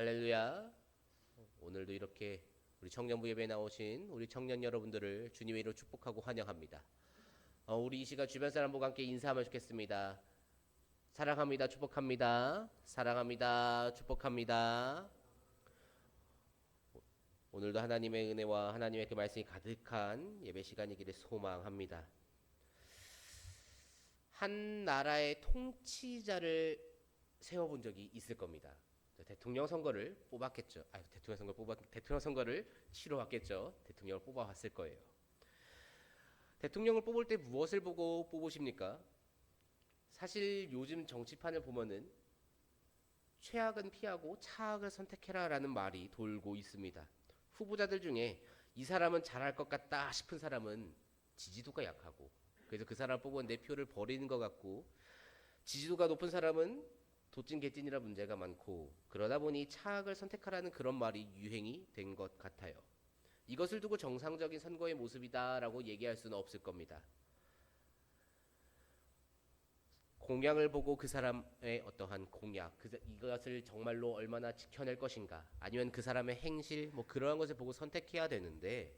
할렐루야. 오늘도 이렇게 우리 청년부 예배에 나오신 우리 청년 여러분들을 주님의 이름으로 축복하고 환영합니다. 우리 이 시간 주변 사람들과 함께 인사하면 좋겠습니다. 사랑합니다. 축복합니다. 사랑합니다. 축복합니다. 오늘도 하나님의 은혜와 하나님의 그 말씀이 가득한 예배 시간이기를 소망합니다. 한 나라의 통치자를 세워본 적이 있을 겁니다. 대통령 선거를 뽑았겠죠. 대통령 선거를 치러왔겠죠. 대통령을 뽑아왔을 거예요. 대통령을 뽑을 때 무엇을 보고 뽑으십니까? 사실 요즘 정치판을 보면은 최악은 피하고 차악을 선택해라라는 말이 돌고 있습니다. 후보자들 중에 이 사람은 잘할 것 같다 싶은 사람은 지지도가 약하고, 그래서 그 사람 뽑은 내 표를 버리는 것 같고, 지지도가 높은 사람은 도찐 개찐이라 문제가 많고, 그러다 보니 차악을 선택하라는 그런 말이 유행이 된 것 같아요. 이것을 두고 정상적인 선거의 모습이다라고 얘기할 수는 없을 겁니다. 공약을 보고 그 사람의 어떠한 공약, 이것을 정말로 얼마나 지켜낼 것인가, 아니면 그 사람의 행실, 그러한 것을 보고 선택해야 되는데,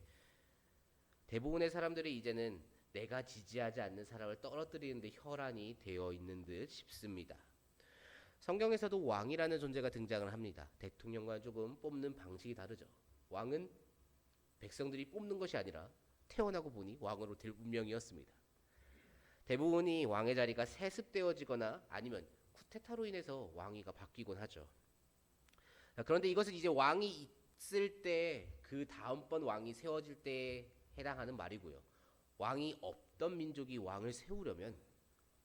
대부분의 사람들이 이제는 내가 지지하지 않는 사람을 떨어뜨리는 데 혈안이 되어 있는 듯 싶습니다. 성경에서도 왕이라는 존재가 등장을 합니다. 대통령과 조금 뽑는 방식이 다르죠. 왕은 백성들이 뽑는 것이 아니라 태어나고 보니 왕으로 될 운명이었습니다. 대부분이 왕의 자리가 세습되어지거나 아니면 쿠데타로 인해서 왕위가 바뀌곤 하죠. 그런데 이것은 이제 왕이 있을 때, 그 다음번 왕이 세워질 때에 해당하는 말이고요. 왕이 없던 민족이 왕을 세우려면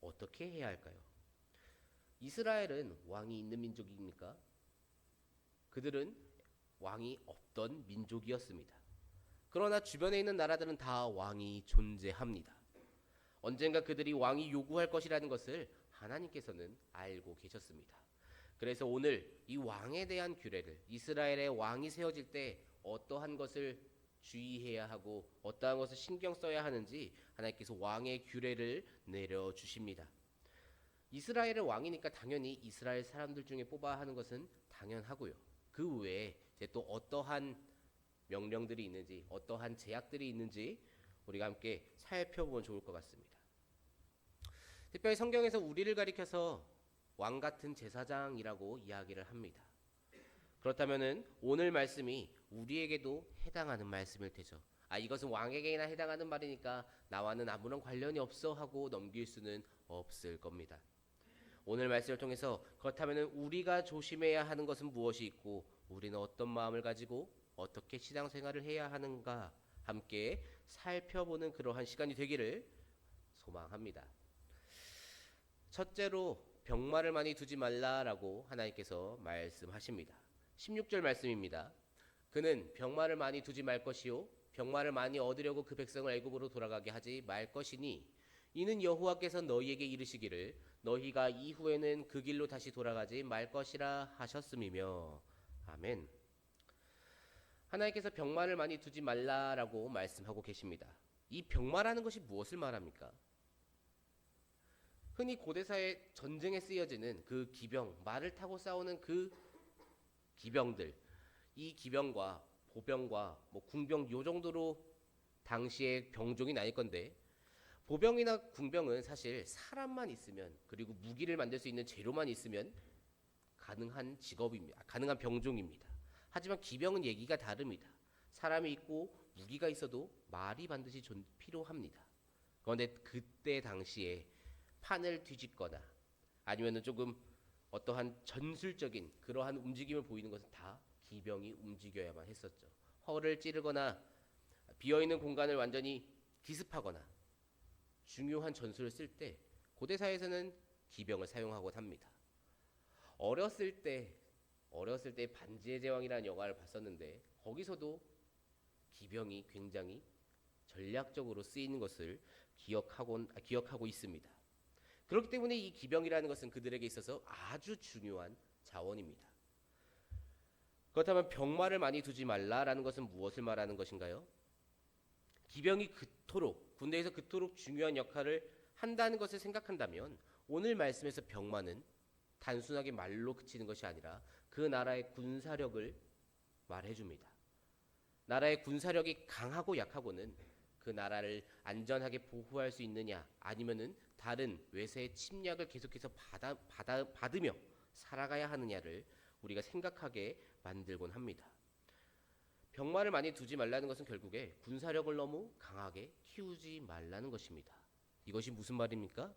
어떻게 해야 할까요? 이스라엘은 왕이 있는 민족입니까? 그들은 왕이 없던 민족이었습니다. 그러나 주변에 있는 나라들은 다 왕이 존재합니다. 언젠가 그들이 왕이 요구할 것이라는 것을 하나님께서는 알고 계셨습니다. 그래서 오늘 이 왕에 대한 규례를, 이스라엘의 왕이 세워질 때 어떠한 것을 주의해야 하고 어떠한 것을 신경 써야 하는지 하나님께서 왕의 규례를 내려주십니다. 이스라엘의 왕이니까 당연히 이스라엘 사람들 중에 뽑아야 하는 것은 당연하고요. 그 외에 이제 또 어떠한 명령들이 있는지, 어떠한 제약들이 있는지 우리가 함께 살펴보면 좋을 것 같습니다. 특별히 성경에서 우리를 가리켜서 왕 같은 제사장이라고 이야기를 합니다. 그렇다면은 오늘 말씀이 우리에게도 해당하는 말씀일 테죠. 이것은 왕에게나 해당하는 말이니까 나와는 아무런 관련이 없어 하고 넘길 수는 없을 겁니다. 오늘 말씀을 통해서 그렇다면 우리가 조심해야 하는 것은 무엇이 있고, 우리는 어떤 마음을 가지고 어떻게 신앙생활을 해야 하는가 함께 살펴보는 그러한 시간이 되기를 소망합니다. 첫째로 병마를 많이 두지 말라라고 하나님께서 말씀하십니다. 16절 말씀입니다. 그는 병마를 많이 두지 말 것이요 병마를 많이 얻으려고 그 백성을 애굽으로 돌아가게 하지 말 것이니, 이는 여호와께서 너희에게 이르시기를 너희가 이후에는 그 길로 다시 돌아가지 말 것이라 하셨음이며. 아멘. 하나님께서 병마를 많이 두지 말라라고 말씀하고 계십니다. 이 병마라는 것이 무엇을 말합니까? 흔히 고대사의 전쟁에 쓰여지는 그 기병, 말을 타고 싸우는 그 기병들, 이 기병과 보병과 궁병, 요 정도로 당시에 병종이 나뉠 건데, 보병이나 군병은 사실 사람만 있으면, 그리고 무기를 만들 수 있는 재료만 있으면 가능한 직업입니다. 가능한 병종입니다. 하지만 기병은 얘기가 다릅니다. 사람이 있고 무기가 있어도 말이 반드시 필요합니다. 그런데 그때 당시에 판을 뒤집거나 아니면은 조금 어떠한 전술적인 그러한 움직임을 보이는 것은 다 기병이 움직여야만 했었죠. 허를 찌르거나 비어있는 공간을 완전히 기습하거나 중요한 전술을 쓸 때 고대사에서는 기병을 사용하곤 합니다. 어렸을 때 반지의 제왕이라는 영화를 봤었는데, 거기서도 기병이 굉장히 전략적으로 쓰이는 것을 기억하고 있습니다. 그렇기 때문에 이 기병이라는 것은 그들에게 있어서 아주 중요한 자원입니다. 그렇다면 병마를 많이 두지 말라라는 것은 무엇을 말하는 것인가요? 기병이 군대에서 그토록 중요한 역할을 한다는 것을 생각한다면 오늘 말씀에서 병마는 단순하게 말로 그치는 것이 아니라 그 나라의 군사력을 말해줍니다. 나라의 군사력이 강하고 약하고는 그 나라를 안전하게 보호할 수 있느냐 아니면은 다른 외세의 침략을 계속해서 받으며 살아가야 하느냐를 우리가 생각하게 만들곤 합니다. 병마를 많이 두지 말라는 것은 결국에 군사력을 너무 강하게 키우지 말라는 것입니다. 이것이 무슨 말입니까?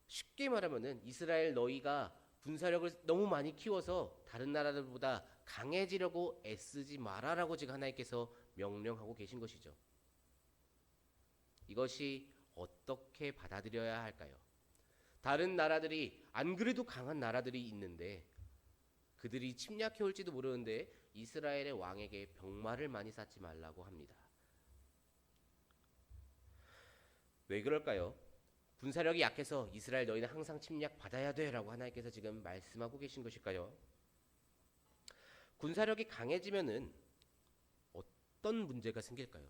쉽게 말하면은 이스라엘 너희가 군사력을 너무 많이 키워서 다른 나라들보다 강해지려고 애쓰지 마라라고 지금 하나님께서 명령하고 계신 것이죠. 이것이 어떻게 받아들여야 할까요? 다른 나라들이 안 그래도 강한 나라들이 있는데 그들이 침략해 올지도 모르는데 이스라엘의 왕에게 병마를 많이 쌓지 말라고 합니다. 왜 그럴까요? 군사력이 약해서 이스라엘 너희는 항상 침략 받아야 돼라고 하나님께서 지금 말씀하고 계신 것일까요? 군사력이 강해지면은 어떤 문제가 생길까요?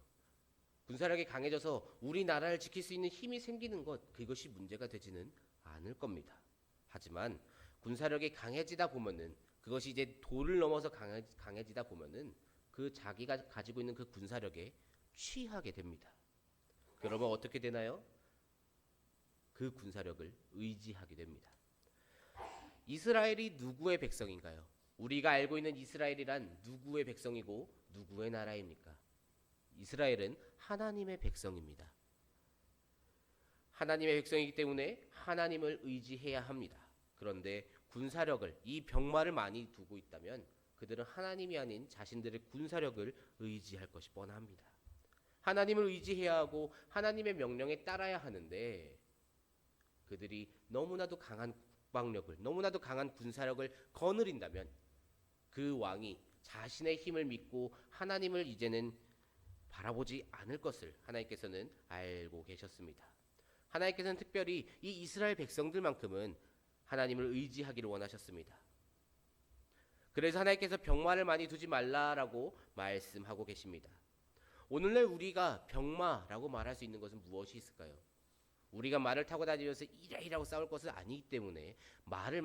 군사력이 강해져서 우리나라를 지킬 수 있는 힘이 생기는 것, 그것이 문제가 되지는 않을 겁니다. 하지만 군사력이 강해지다 보면은 그것이 이제 도를 넘어서 강해지다 보면은 그 자기가 가지고 있는 그 군사력에 취하게 됩니다. 그러면 어떻게 되나요? 그 군사력을 의지하게 됩니다. 이스라엘이 누구의 백성인가요? 우리가 알고 있는 이스라엘이란 누구의 백성이고 누구의 나라입니까? 이스라엘은 하나님의 백성입니다. 하나님의 백성이기 때문에 하나님을 의지해야 합니다. 그런데 군사력을, 이 병마를 많이 두고 있다면 그들은 하나님이 아닌 자신들의 군사력을 의지할 것이 뻔합니다. 하나님을 의지해야 하고 하나님의 명령에 따라야 하는데 그들이 너무나도 강한 국방력을, 너무나도 강한 군사력을 거느린다면 그 왕이 자신의 힘을 믿고 하나님을 이제는 바라보지 않을 것을 하나님께서는 알고 계셨습니다. 하나님께서는 특별히 이 이스라엘 백성들만큼은 하나님을 의지하기를 원하셨습니다. 그래서 하나님께서 병마를 많이 두지 말라라고 말씀하고 계십니다. 오늘날 우리가 병마라고 말할 수 있는 것은 무엇이 있을까요? 우리가 말을 타고 다니면서 이라이라고 싸울 것은 아니기 때문에 말을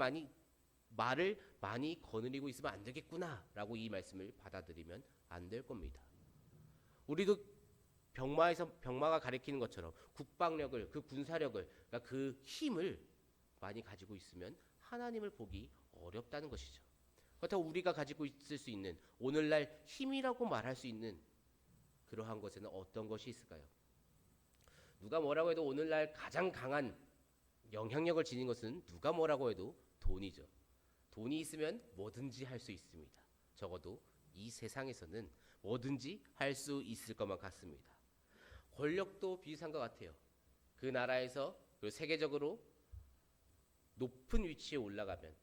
많이 거느리고 있으면 안 되겠구나라고 이 말씀을 받아들이면 안 될 겁니다. 우리도 병마가 가리키는 것처럼 국방력을, 그 군사력을, 그러니까 그 힘을 많이 가지고 있으면 하나님을 보기 어렵다는 것이죠. 그렇다고 우리가 가지고 있을 수 있는 오늘날 힘이라고 말할 수 있는 그러한 것에는 어떤 것이 있을까요? 누가 뭐라고 해도 오늘날 가장 강한 영향력을 지닌 것은 누가 뭐라고 해도 돈이죠. 돈이 있으면 뭐든지 할 수 있습니다. 적어도 이 세상에서는 뭐든지 할 수 있을 것만 같습니다. 권력도 비슷한 것 같아요. 그 나라에서 그리고 세계적으로 높은 위치에 올라가면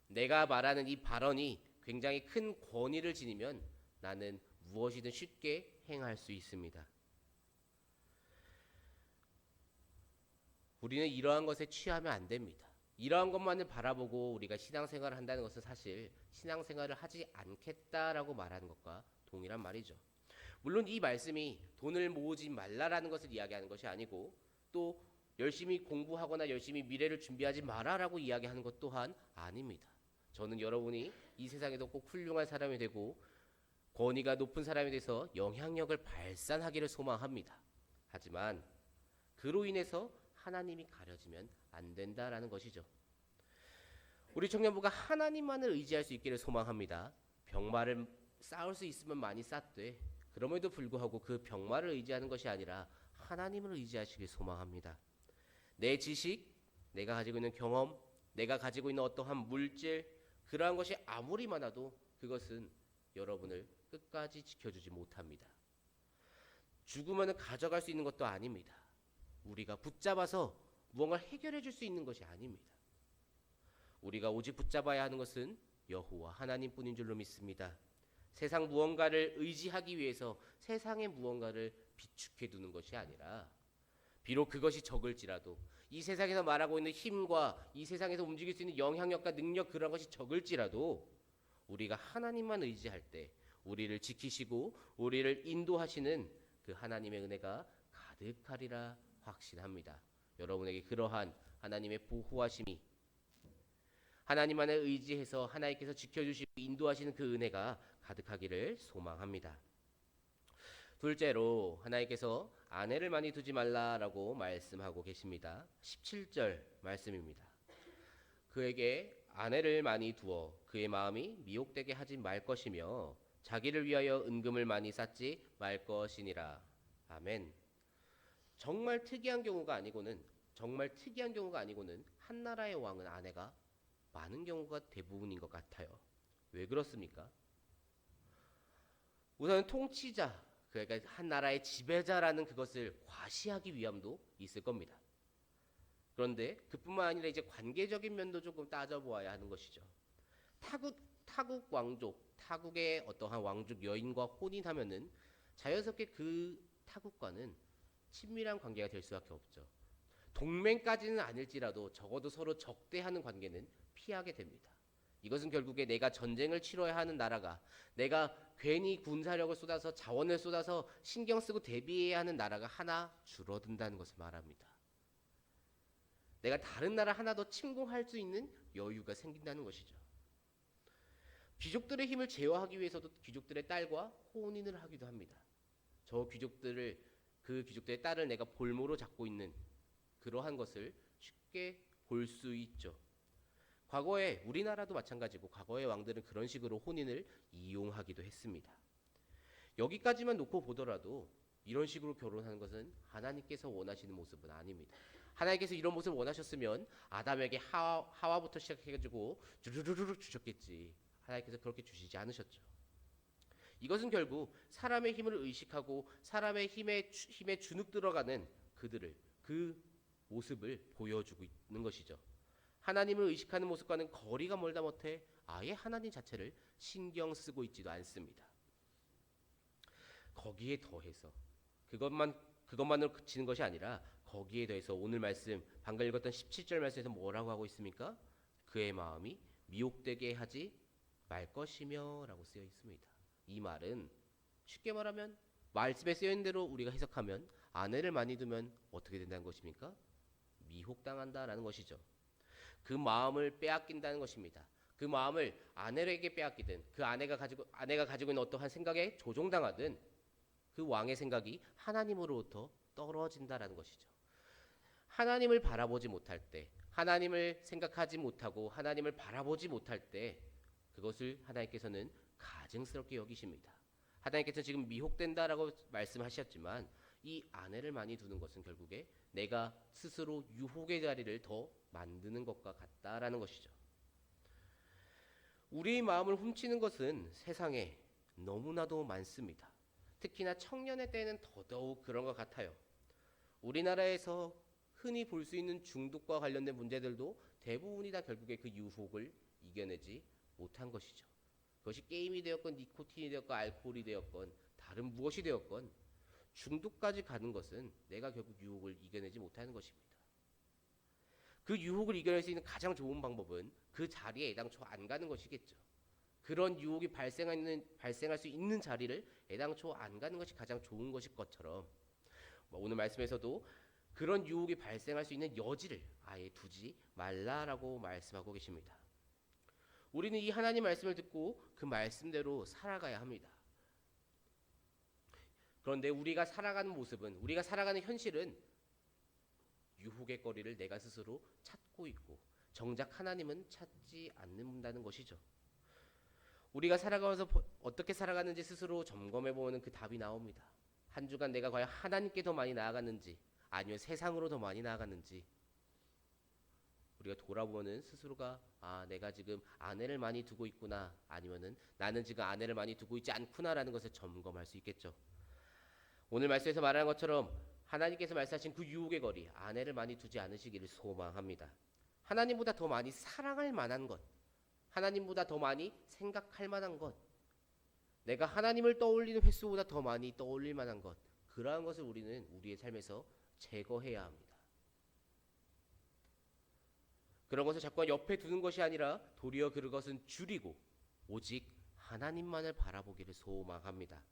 내가 말하는 이 발언이 굉장히 큰 권위를 지니면 나는 무엇이든 쉽게 행할 수 있습니다. 우리는 이러한 것에 취하면 안 됩니다. 이러한 것만을 바라보고 우리가 신앙생활을 한다는 것은 사실 신앙생활을 하지 않겠다라고 말하는 것과 동일한 말이죠. 물론 이 말씀이 돈을 모으지 말라라는 것을 이야기하는 것이 아니고 또 열심히 공부하거나 열심히 미래를 준비하지 마라라고 이야기하는 것 또한 아닙니다. 저는 여러분이 이 세상에도 꼭 훌륭한 사람이 되고 권위가 높은 사람이 돼서 영향력을 발산하기를 소망합니다. 하지만 그로 인해서 하나님이 가려지면 안 된다라는 것이죠. 우리 청년부가 하나님만을 의지할 수 있기를 소망합니다. 병마를 쌓을 수 있으면 많이 쌓되 그럼에도 불구하고 그 병마를 의지하는 것이 아니라 하나님을 의지하시길 소망합니다. 내 지식, 내가 가지고 있는 경험, 내가 가지고 있는 어떠한 물질, 그러한 것이 아무리 많아도 그것은 여러분을 끝까지 지켜주지 못합니다. 죽으면 가져갈 수 있는 것도 아닙니다. 우리가 붙잡아서 무언가를 해결해 줄 수 있는 것이 아닙니다. 우리가 오직 붙잡아야 하는 것은 여호와 하나님뿐인 줄로 믿습니다. 세상 무언가를 의지하기 위해서 세상의 무언가를 비축해 두는 것이 아니라 비록 그것이 적을지라도 이 세상에서 말하고 있는 힘과 이 세상에서 움직일 수 있는 영향력과 능력 그런 것이 적을지라도 우리가 하나님만 의지할 때 우리를 지키시고 우리를 인도하시는 그 하나님의 은혜가 가득하리라 확신합니다. 여러분에게 그러한 하나님의 보호하심이 하나님만을 의지해서 하나님께서 지켜주시고 인도하시는 그 은혜가 가득하기를 소망합니다. 둘째로 하나님께서 아내를 많이 두지 말라라고 말씀하고 계십니다. 17절 말씀입니다. 그에게 아내를 많이 두어 그의 마음이 미혹되게 하지 말 것이며 자기를 위하여 은금을 많이 쌓지 말 것이니라. 아멘. 정말 특이한 경우가 아니고는 한 나라의 왕은 아내가 많은 경우가 대부분인 것 같아요. 왜 그렇습니까? 우선 통치자, 그러니까 한 나라의 지배자라는 그것을 과시하기 위함도 있을 겁니다. 그런데 그뿐만 아니라 이제 관계적인 면도 조금 따져보아야 하는 것이죠. 타국 왕족, 타국의 어떠한 왕족 여인과 혼인하면은 자연스럽게 그 타국과는 친밀한 관계가 될 수밖에 없죠. 동맹까지는 아닐지라도 적어도 서로 적대하는 관계는 피하게 됩니다. 이것은 결국에 내가 전쟁을 치러야 하는 나라가, 내가 괜히 군사력을 쏟아서 자원을 쏟아서 신경 쓰고 대비해야 하는 나라가 하나 줄어든다는 것을 말합니다. 내가 다른 나라 하나 더 침공할 수 있는 여유가 생긴다는 것이죠. 귀족들의 힘을 제어하기 위해서도 귀족들의 딸과 혼인을 하기도 합니다. 그 귀족들의 딸을 내가 볼모로 잡고 있는 그러한 것을 쉽게 볼 수 있죠. 과거에 우리나라도 마찬가지고 과거의 왕들은 그런 식으로 혼인을 이용하기도 했습니다. 여기까지만 놓고 보더라도 이런 식으로 결혼하는 것은 하나님께서 원하시는 모습은 아닙니다. 하나님께서 이런 모습을 원하셨으면 아담에게 하와부터 시작해가지고 주르르르 주셨겠지. 하나님께서 그렇게 주시지 않으셨죠. 이것은 결국 사람의 힘을 의식하고 사람의 힘에 주눅 들어가는 그 모습을 보여주고 있는 것이죠. 하나님을 의식하는 모습과는 거리가 멀다 못해 아예 하나님 자체를 신경 쓰고 있지도 않습니다. 거기에 더해서 그것만으로 그치는 것이 아니라 거기에 더해서 오늘 말씀 방금 읽었던 17절 말씀에서 뭐라고 하고 있습니까? 그의 마음이 미혹되게 하지 말 것이며 라고 쓰여 있습니다. 이 말은 쉽게 말하면 말씀에 쓰여 있는 대로 우리가 해석하면 아내를 많이 두면 어떻게 된다는 것입니까? 미혹당한다라는 것이죠. 그 마음을 빼앗긴다는 것입니다. 그 마음을 아내에게 빼앗기든 그 아내가 가지고 있는 어떠한 생각에 조종당하든 그 왕의 생각이 하나님으로부터 떨어진다라는 것이죠. 하나님을 바라보지 못할 때, 하나님을 생각하지 못하고 하나님을 바라보지 못할 때 그것을 하나님께서는 가증스럽게 여기십니다. 하나님께서 지금 미혹된다라고 말씀하셨지만 이 아내를 많이 두는 것은 결국에 내가 스스로 유혹의 자리를 더 만드는 것과 같다라는 것이죠. 우리의 마음을 훔치는 것은 세상에 너무나도 많습니다. 특히나 청년의 때는 더더욱 그런 것 같아요. 우리나라에서 흔히 볼 수 있는 중독과 관련된 문제들도 대부분이 다 결국에 그 유혹을 이겨내지 못한 것이죠. 그것이 게임이 되었건 니코틴이 되었건 알코올이 되었건 다른 무엇이 되었건 중독까지 가는 것은 내가 결국 유혹을 이겨내지 못하는 것입니다. 그 유혹을 이겨낼 수 있는 가장 좋은 방법은 그 자리에 애당초 안 가는 것이겠죠. 그런 유혹이 발생할 수 있는 자리를 애당초 안 가는 것이 가장 좋은 것일 것처럼 오늘 말씀에서도 그런 유혹이 발생할 수 있는 여지를 아예 두지 말라라고 말씀하고 계십니다. 우리는 이 하나님 말씀을 듣고 그 말씀대로 살아가야 합니다. 그런데 우리가 살아가는 모습은, 우리가 살아가는 현실은 유혹의 거리를 내가 스스로 찾고 있고 정작 하나님은 찾지 않는다는 것이죠. 우리가 살아가면서 어떻게 살아가는지 스스로 점검해보면 그 답이 나옵니다. 한 주간 내가 과연 하나님께 더 많이 나아갔는지 아니면 세상으로 더 많이 나아갔는지 우리가 돌아보면 스스로가 내가 지금 아내를 많이 두고 있구나 아니면은 나는 지금 아내를 많이 두고 있지 않구나라는 것을 점검할 수 있겠죠. 오늘 말씀에서 말하는 것처럼 하나님께서 말씀하신 그 유혹의 거리 아내를 많이 두지 않으시기를 소망합니다. 하나님보다 더 많이 사랑할 만한 것, 하나님보다 더 많이 생각할 만한 것, 내가 하나님을 떠올리는 횟수보다 더 많이 떠올릴 만한 것, 그러한 것을 우리는 우리의 삶에서 제거해야 합니다. 그런 것을 자꾸 옆에 두는 것이 아니라 도리어 그것은 줄이고 오직 하나님만을 바라보기를 소망합니다.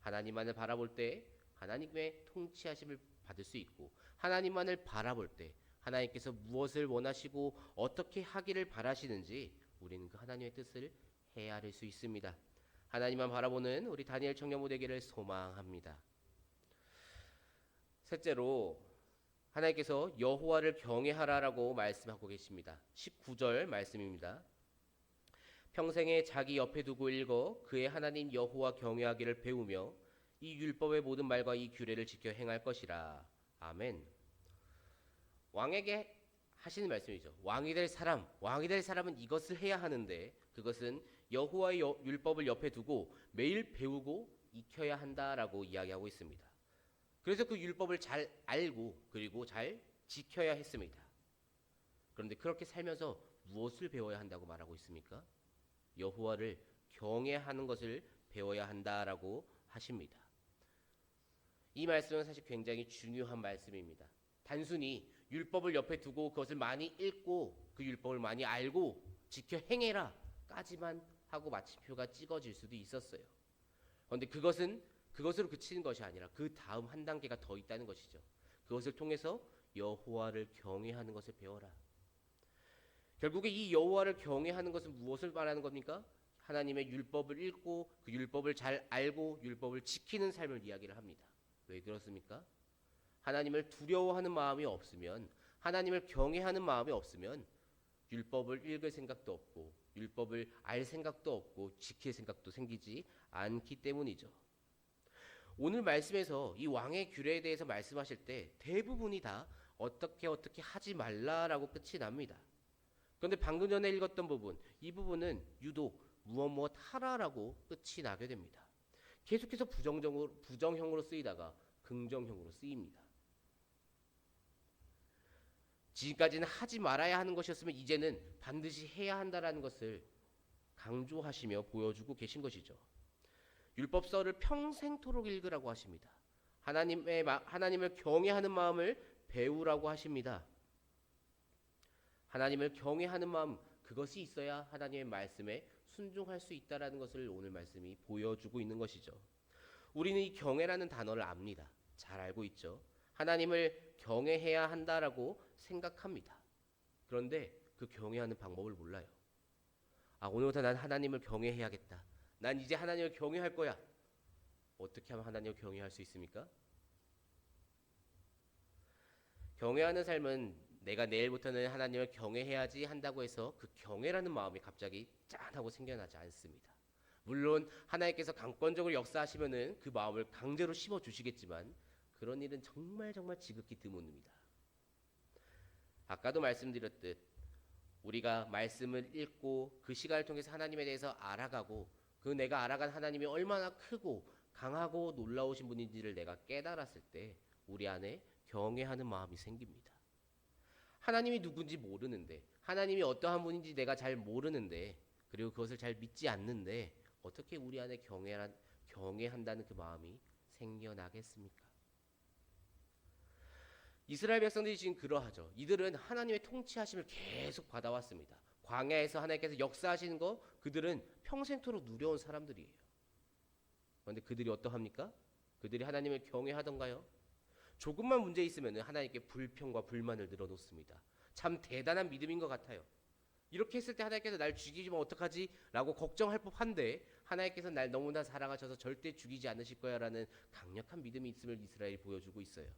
하나님만을 바라볼 때 하나님의 통치하심을 받을 수 있고 하나님만을 바라볼 때 하나님께서 무엇을 원하시고 어떻게 하기를 바라시는지 우리는 그 하나님의 뜻을 헤아릴 수 있습니다. 하나님만 바라보는 우리 다니엘 청년부 되기를 소망합니다. 셋째로 하나님께서 여호와를 경외하라라고 말씀하고 계십니다. 19절 말씀입니다. 평생에 자기 옆에 두고 읽어 그의 하나님 여호와 경외하기를 배우며 이 율법의 모든 말과 이 규례를 지켜 행할 것이라. 아멘. 왕에게 하시는 말씀이죠. 왕이 될 사람은 이것을 해야 하는데 그것은 여호와의 율법을 옆에 두고 매일 배우고 익혀야 한다라고 이야기하고 있습니다. 그래서 그 율법을 잘 알고 그리고 잘 지켜야 했습니다. 그런데 그렇게 살면서 무엇을 배워야 한다고 말하고 있습니까? 여호와를 경외하는 것을 배워야 한다라고 하십니다. 이 말씀은 사실 굉장히 중요한 말씀입니다. 단순히 율법을 옆에 두고 그것을 많이 읽고 그 율법을 많이 알고 지켜 행해라 까지만 하고 마침표가 찍어질 수도 있었어요. 그런데 그것으로 그치는 것이 아니라 그 다음 한 단계가 더 있다는 것이죠. 그것을 통해서 여호와를 경외하는 것을 배워라. 결국에 이 여호와를 경외하는 것은 무엇을 말하는 겁니까? 하나님의 율법을 읽고 그 율법을 잘 알고 율법을 지키는 삶을 이야기를 합니다. 왜 그렇습니까? 하나님을 두려워하는 마음이 없으면, 하나님을 경외하는 마음이 없으면 율법을 읽을 생각도 없고 율법을 알 생각도 없고 지킬 생각도 생기지 않기 때문이죠. 오늘 말씀에서 이 왕의 규례에 대해서 말씀하실 때 대부분이 다 어떻게 하지 말라라고 끝이 납니다. 그런데 방금 전에 읽었던 부분, 이 부분은 유독 무엇 하라라고 끝이 나게 됩니다. 계속해서 부정형으로 쓰이다가 긍정형으로 쓰입니다. 지금까지는 하지 말아야 하는 것이었으면 이제는 반드시 해야 한다라는 것을 강조하시며 보여주고 계신 것이죠. 율법서를 평생토록 읽으라고 하십니다. 하나님을 경외하는 마음을 배우라고 하십니다. 하나님을 경외하는 마음, 그것이 있어야 하나님의 말씀에 순종할 수 있다라는 것을 오늘 말씀이 보여주고 있는 것이죠. 우리는 이 경외라는 단어를 압니다. 잘 알고 있죠. 하나님을 경외해야 한다라고 생각합니다. 그런데 그 경외하는 방법을 몰라요. 오늘부터 난 하나님을 경외해야겠다. 난 이제 하나님을 경외할 거야. 어떻게 하면 하나님을 경외할 수 있습니까? 경외하는 삶은 내가 내일부터는 하나님을 경외해야지 한다고 해서 그 경외라는 마음이 갑자기 짠하고 생겨나지 않습니다. 물론 하나님께서 강권적으로 역사하시면은 그 마음을 강제로 심어 주시겠지만 그런 일은 정말 지극히 드뭅니다. 아까도 말씀드렸듯 우리가 말씀을 읽고 그 시간을 통해서 하나님에 대해서 알아가고 그 내가 알아간 하나님이 얼마나 크고 강하고 놀라우신 분인지를 내가 깨달았을 때 우리 안에 경외하는 마음이 생깁니다. 하나님이 누군지 모르는데, 하나님이 어떠한 분인지 내가 잘 모르는데, 그리고 그것을 잘 믿지 않는데 어떻게 우리 안에 경외한다는 그 마음이 생겨나겠습니까? 이스라엘 백성들이 지금 그러하죠. 이들은 하나님의 통치하심을 계속 받아왔습니다. 광야에서 하나님께서 역사하시는 거 그들은 평생토록 누려온 사람들이에요. 그런데 그들이 어떠합니까? 그들이 하나님을 경외하던가요? 조금만 문제 있으면 하나님께 불평과 불만을 늘어놓습니다. 참 대단한 믿음인 것 같아요. 이렇게 했을 때 하나님께서 날 죽이지면 어떡하지? 라고 걱정할 법한데 하나님께서 날 너무나 사랑하셔서 절대 죽이지 않으실 거야 라는 강력한 믿음이 있음을 이스라엘이 보여주고 있어요.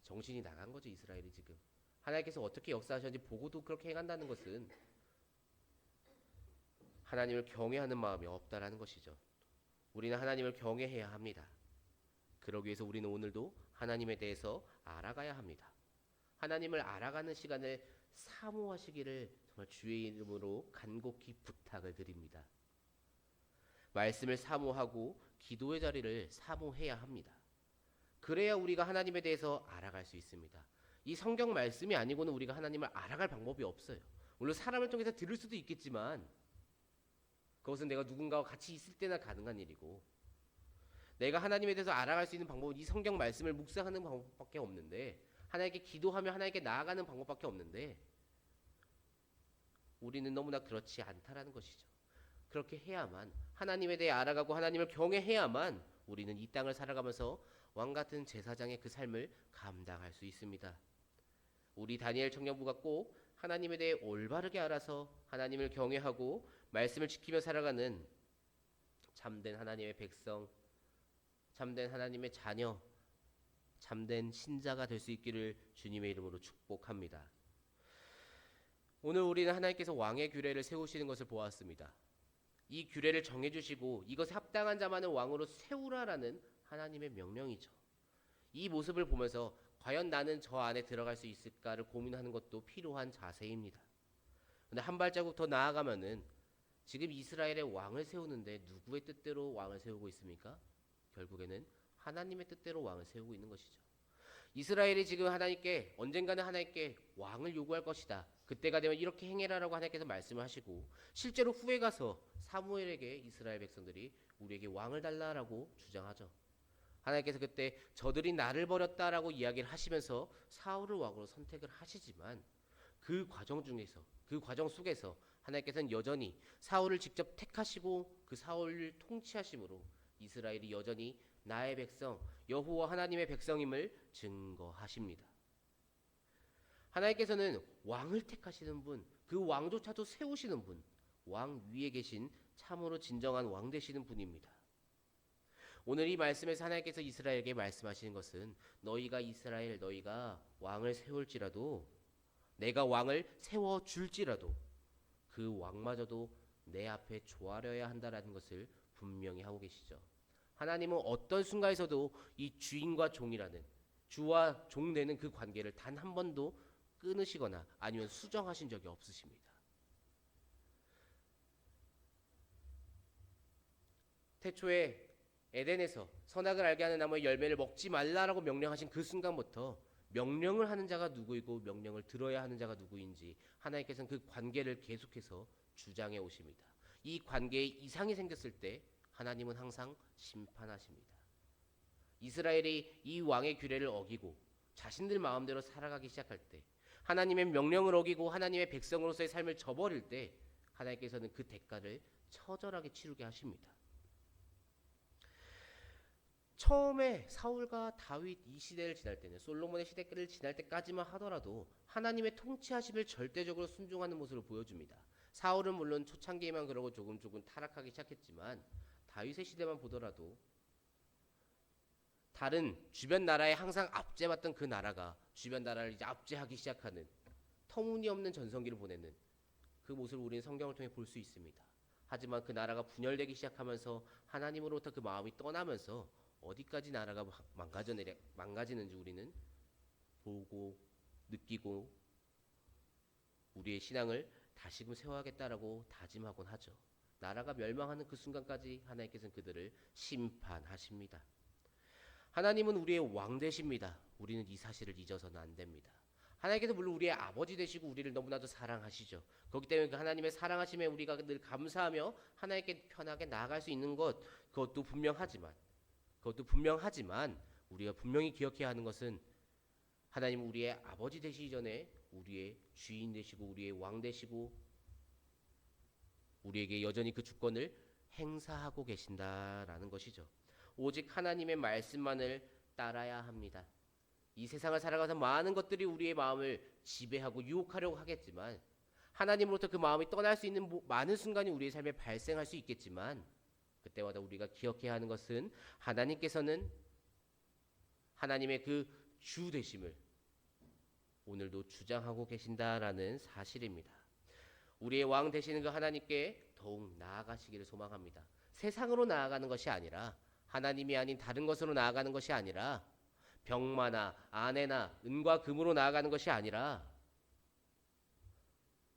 정신이 나간 거죠, 이스라엘이 지금. 하나님께서 어떻게 역사하셨는지 보고도 그렇게 행한다는 것은 하나님을 경외하는 마음이 없다라는 것이죠. 우리는 하나님을 경외해야 합니다. 그러기 위해서 우리는 오늘도 하나님에 대해서 알아가야 합니다. 하나님을 알아가는 시간을 사모하시기를 정말 주의 이름으로 간곡히 부탁을 드립니다. 말씀을 사모하고 기도의 자리를 사모해야 합니다. 그래야 우리가 하나님에 대해서 알아갈 수 있습니다. 이 성경 말씀이 아니고는 우리가 하나님을 알아갈 방법이 없어요. 물론 사람을 통해서 들을 수도 있겠지만 그것은 내가 누군가와 같이 있을 때나 가능한 일이고, 내가 하나님에 대해서 알아갈 수 있는 방법은 이 성경 말씀을 묵상하는 방법밖에 없는데, 하나님께 기도하며 하나님께 나아가는 방법밖에 없는데 우리는 너무나 그렇지 않다라는 것이죠. 그렇게 해야만, 하나님에 대해 알아가고 하나님을 경외해야만 우리는 이 땅을 살아가면서 왕같은 제사장의 그 삶을 감당할 수 있습니다. 우리 다니엘 청년부가 꼭 하나님에 대해 올바르게 알아서 하나님을 경외하고 말씀을 지키며 살아가는 참된 하나님의 백성, 참된 하나님의 자녀, 참된 신자가 될 수 있기를 주님의 이름으로 축복합니다. 오늘 우리는 하나님께서 왕의 규례를 세우시는 것을 보았습니다. 이 규례를 정해주시고 이것에 합당한 자만을 왕으로 세우라라는 하나님의 명령이죠. 이 모습을 보면서 과연 나는 저 안에 들어갈 수 있을까를 고민하는 것도 필요한 자세입니다. 근데 한 발자국 더 나아가면은 지금 이스라엘의 왕을 세우는데 누구의 뜻대로 왕을 세우고 있습니까? 결국에는 하나님의 뜻대로 왕을 세우고 있는 것이죠. 이스라엘이 지금 하나님께 언젠가는 하나님께 왕을 요구할 것이다. 그때가 되면 이렇게 행해라라고 하나님께서 말씀을 하시고 실제로 후에 가서 사무엘에게 이스라엘 백성들이 우리에게 왕을 달라라고 주장하죠. 하나님께서 그때 저들이 나를 버렸다라고 이야기를 하시면서 사울을 왕으로 선택을 하시지만 그 과정 중에서 그 과정 속에서 하나님께서는 여전히 사울을 직접 택하시고 그 사울을 통치하심으로 이스라엘이 여전히 나의 백성 여호와 하나님의 백성임을 증거하십니다. 하나님께서는 왕을 택하시는 분, 그 왕조차도 세우시는 분, 왕 위에 계신 참으로 진정한 왕 되시는 분입니다. 오늘 이 말씀에서 하나님께서 이스라엘에게 말씀하시는 것은 너희가 이스라엘 너희가 왕을 세울지라도 내가 왕을 세워줄지라도 그 왕마저도 내 앞에 조아려야 한다라는 것을 분명히 하고 계시죠. 하나님은 어떤 순간에서도 이 주인과 종이라는 주와 종 되는 그 관계를 단 한 번도 끊으시거나 아니면 수정하신 적이 없으십니다. 태초에 에덴에서 선악을 알게 하는 나무의 열매를 먹지 말라라고 명령하신 그 순간부터 명령을 하는 자가 누구이고 명령을 들어야 하는 자가 누구인지 하나님께서는 그 관계를 계속해서 주장해 오십니다. 이 관계에 이상이 생겼을 때 하나님은 항상 심판하십니다. 이스라엘이 이 왕의 규례를 어기고 자신들 마음대로 살아가기 시작할 때 하나님의 명령을 어기고 하나님의 백성으로서의 삶을 저버릴 때 하나님께서는 그 대가를 처절하게 치르게 하십니다. 처음에 사울과 다윗 이 시대를 지날 때는 솔로몬의 시대를 지날 때까지만 하더라도 하나님의 통치하심을 절대적으로 순종하는 모습을 보여줍니다. 사울은 물론 초창기에만 그러고 조금 타락하기 시작했지만 다윗의 시대만 보더라도 다른 주변 나라에 항상 압제받던 그 나라가 주변 나라를 이제 압제하기 시작하는 터무니없는 전성기를 보내는 그 모습을 우리는 성경을 통해 볼 수 있습니다. 하지만 그 나라가 분열되기 시작하면서 하나님으로부터 그 마음이 떠나면서 어디까지 나라가 망가지는지 우리는 보고 느끼고 우리의 신앙을 다시금 세워야겠다라고 다짐하곤 하죠. 나라가 멸망하는 그 순간까지 하나님께서는 그들을 심판하십니다. 하나님은 우리의 왕 되십니다. 우리는 이 사실을 잊어서는 안 됩니다. 하나님께서 물론 우리의 아버지 되시고 우리를 너무나도 사랑하시죠. 그렇기 때문에 그 하나님의 사랑하심에 우리가 늘 감사하며 하나님께 편하게 나아갈 수 있는 그것도 분명하지만 우리가 분명히 기억해야 하는 것은 하나님은 우리의 아버지 되시기 전에 우리의 주인 되시고 우리의 왕 되시고 우리에게 여전히 그 주권을 행사하고 계신다라는 것이죠. 오직 하나님의 말씀만을 따라야 합니다. 이 세상을 살아가서 많은 것들이 우리의 마음을 지배하고 유혹하려고 하겠지만 하나님으로부터 그 마음이 떠날 수 있는 많은 순간이 우리의 삶에 발생할 수 있겠지만 그때마다 우리가 기억해야 하는 것은 하나님께서는 하나님의 그 주 되심을 오늘도 주장하고 계신다라는 사실입니다. 우리의 왕 되시는 그 하나님께 더욱 나아가시기를 소망합니다. 세상으로 나아가는 것이 아니라 하나님이 아닌 다른 것으로 나아가는 것이 아니라 병마나 아내나 은과 금으로 나아가는 것이 아니라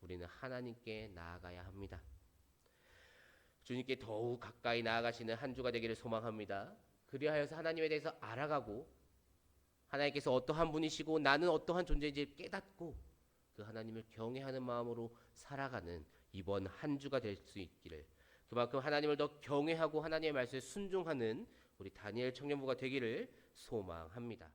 우리는 하나님께 나아가야 합니다. 주님께 더욱 가까이 나아가시는 한 주가 되기를 소망합니다. 그리하여서 하나님에 대해서 알아가고 하나님께서 어떠한 분이시고 나는 어떠한 존재인지 깨닫고 그 하나님을 경외하는 마음으로 살아가는 이번 한 주가 될 수 있기를 그만큼 하나님을 더 경외하고 하나님의 말씀에 순종하는 우리 다니엘 청년부가 되기를 소망합니다.